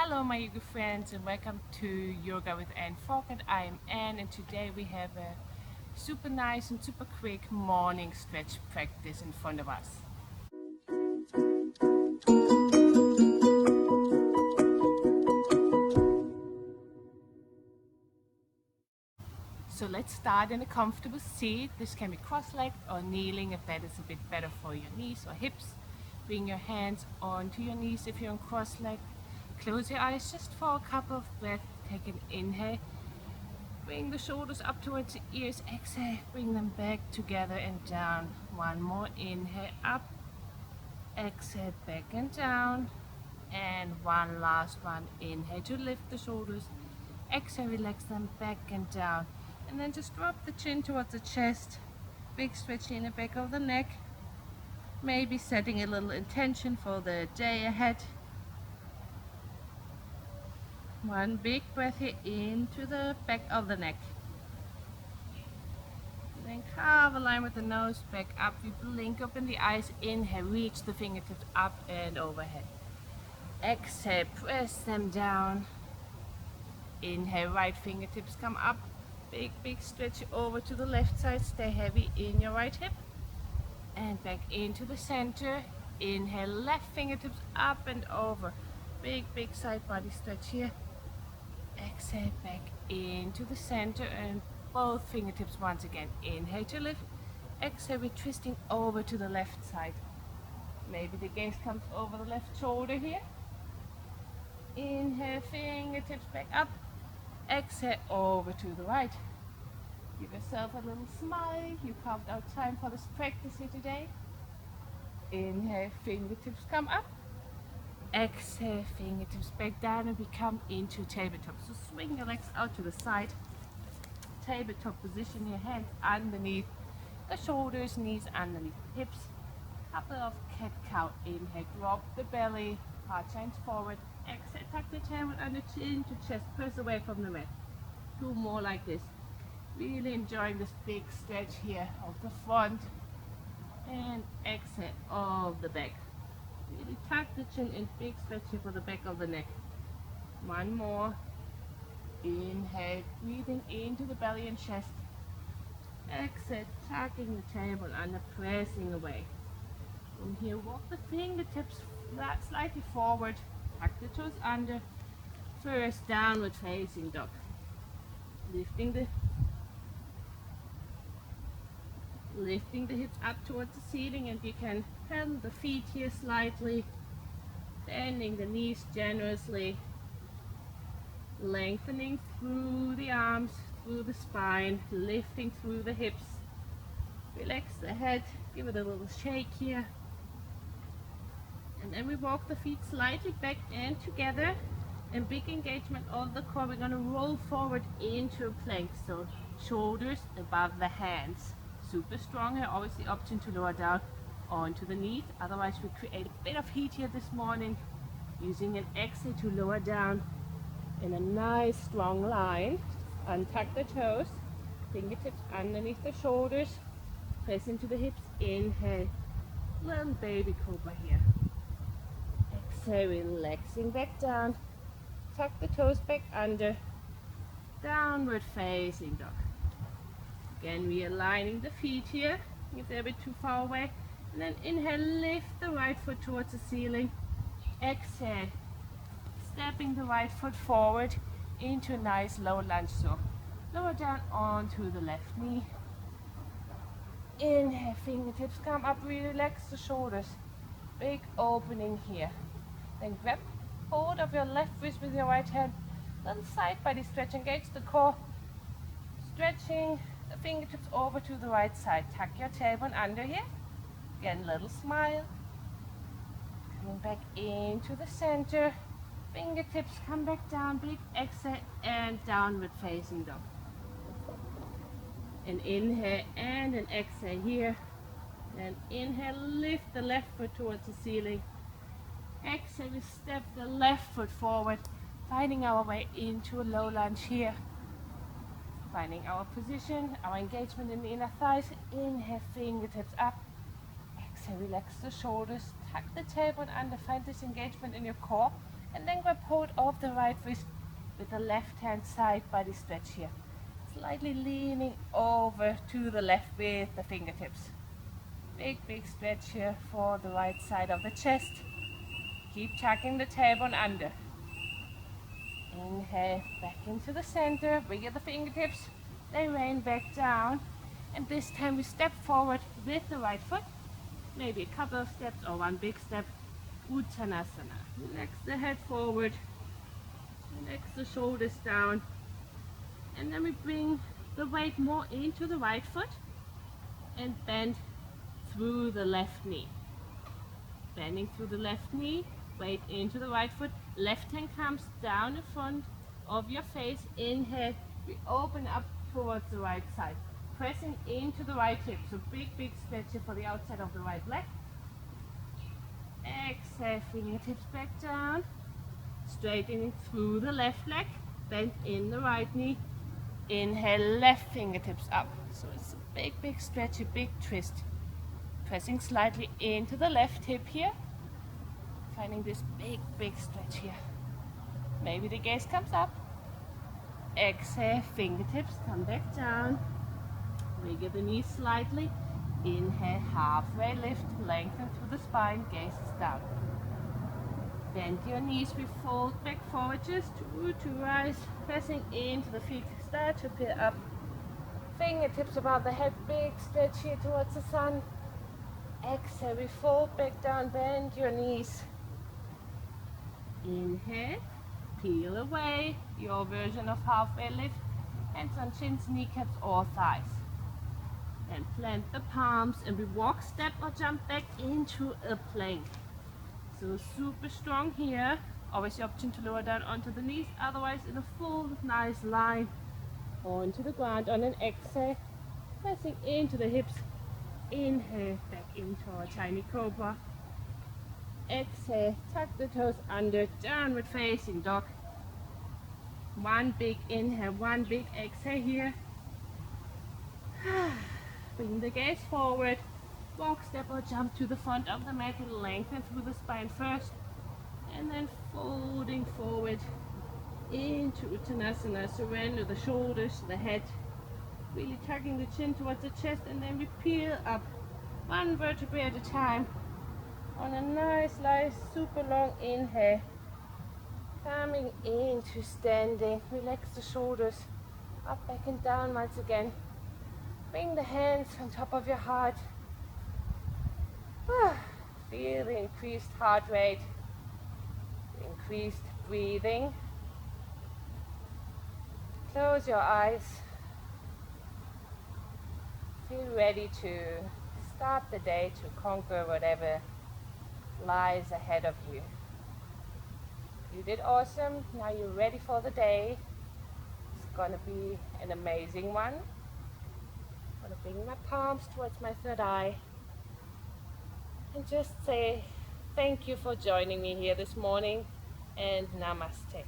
Hello my yoga friends and welcome to Yoga with Anne Falk, and I'm Anne, and today we have a super nice and super quick morning stretch practice in front of us. So let's start in a comfortable seat. This can be cross-legged or kneeling if that is a bit better for your knees or hips. Bring your hands onto your knees if you're on cross-legged. Close your eyes just for a couple of breaths. Take an inhale. Bring the shoulders up towards the ears. Exhale. Bring them back together and down. One more inhale up. Exhale back and down. And one last one. Inhale to lift the shoulders. Exhale, relax them back and down. And then just drop the chin towards the chest. Big stretch in the back of the neck. Maybe setting a little intention for the day ahead. One big breath here into the back of the neck. Then carve a line with the nose, back up. You blink, open the eyes. Inhale, reach the fingertips up and overhead. Exhale, press them down. Inhale, right fingertips come up. Big stretch over to the left side. Stay heavy in your right hip. And back into the center. Inhale, left fingertips up and over. Big side body stretch here. Exhale, back into the center and both fingertips once again. Inhale to lift. Exhale, we're twisting over to the left side. Maybe the gaze comes over the left shoulder here. Inhale, fingertips back up. Exhale, over to the right. Give yourself a little smile. You carved out time for this practice here today. Inhale, fingertips come up. Exhale, fingertips back down, and we come into tabletop. So swing your legs out to the side. Tabletop position, your hands underneath the shoulders, knees underneath the hips. Couple of cat-cow. Inhale, drop the belly, heart shines forward. Exhale, tuck the tailbone under chin to chest, press away from the mat. Two more like this. Really enjoying this big stretch here of the front. And exhale of the back. Really tuck the chin in, big stretch here for the back of the neck. One more. Inhale, breathing into the belly and chest. Exhale, tucking the tailbone under, pressing away. From here, walk the fingertips flat, slightly forward. Tuck the toes under. First downward facing dog. Lifting the hips up towards the ceiling, and you can pedal the feet here slightly, bending the knees generously, lengthening through the arms, through the spine, lifting through the hips. Relax the head, give it a little shake here. And then we walk the feet slightly back and together, and big engagement of the core. We're going to roll forward into a plank, so shoulders above the hands. Super strong here. Always the option to lower down onto the knees. Otherwise, we create a bit of heat here this morning. Using an exhale to lower down in a nice strong line. Untuck the toes. Fingertips underneath the shoulders. Press into the hips. Inhale. Little baby cobra here. Exhale, relaxing back down. Tuck the toes back under. Downward facing dog. Again, realigning the feet here, if they're a bit too far away. And then inhale, lift the right foot towards the ceiling. Exhale, stepping the right foot forward into a nice low lunge. So lower down onto the left knee. Inhale, fingertips come up, relax the shoulders. Big opening here. Then grab hold of your left wrist with your right hand. Little side body stretch, engage the core. Stretching the fingertips over to the right side. Tuck your tailbone under here. Again, little smile. Coming back into the center. Fingertips come back down. Big exhale and downward facing dog. An inhale and an exhale here. And inhale, lift the left foot towards the ceiling. Exhale, we step the left foot forward, finding our way into a low lunge here. Finding our position, our engagement in the inner thighs. Inhale, fingertips up. Exhale, relax the shoulders. Tuck the tailbone under. Find this engagement in your core. And then grab hold of the right wrist with the left hand side body stretch here. Slightly leaning over to the left with the fingertips. Big stretch here for the right side of the chest. Keep tucking the tailbone under. Inhale, back into the center, bring the fingertips, they rain back down. And this time we step forward with the right foot, maybe a couple of steps or one big step, Uttanasana. Relax the head forward, relax the shoulders down, and then we bring the weight more into the right foot and bend through the left knee. Bending through the left knee, weight into the right foot, left hand comes down in front of your face. Inhale, we open up towards the right side, pressing into the right hip, so big stretch here for the outside of the right leg. Exhale, fingertips back down, straightening through the left leg, bend in the right knee. Inhale, left fingertips up, so it's a big stretch, a big twist. Pressing slightly into the left hip here, finding this big stretch here. Maybe the gaze comes up. Exhale, fingertips come back down. Wiggle the knees slightly. Inhale, halfway lift, lengthen through the spine, gaze is down. Bend your knees, we fold back forward just to rise, pressing into the feet, start to peel up. Fingertips above the head, big stretch here towards the sun. Exhale, we fold back down, bend your knees. Inhale, peel away, your version of halfway lift, hands on shins, kneecaps or thighs. Then plant the palms and we walk, step or jump back into a plank. So super strong here. Always the option to lower down onto the knees, otherwise in a full nice line onto the ground. On an exhale, pressing into the hips. Inhale, back into our tiny cobra. Exhale, tuck the toes under, downward facing dog. One big inhale, one big exhale here. Bring the gaze forward. Walk, step or jump to the front of the mat and lengthen through the spine first. And then folding forward into Uttanasana. Surrender the shoulders, the head. Really tucking the chin towards the chest, and then we peel up one vertebrae at a time. On a nice super long inhale, coming into standing. Relax the shoulders, up, back and down once again. Bring the hands on top of your heart. Feel the increased heart rate, increased breathing. Close your eyes. Feel ready to start the day, to conquer whatever lies ahead of you. You did awesome. Now you're ready for the day. It's gonna be an amazing one. I'm gonna bring my palms towards my third eye and just say thank you for joining me here this morning, and namaste.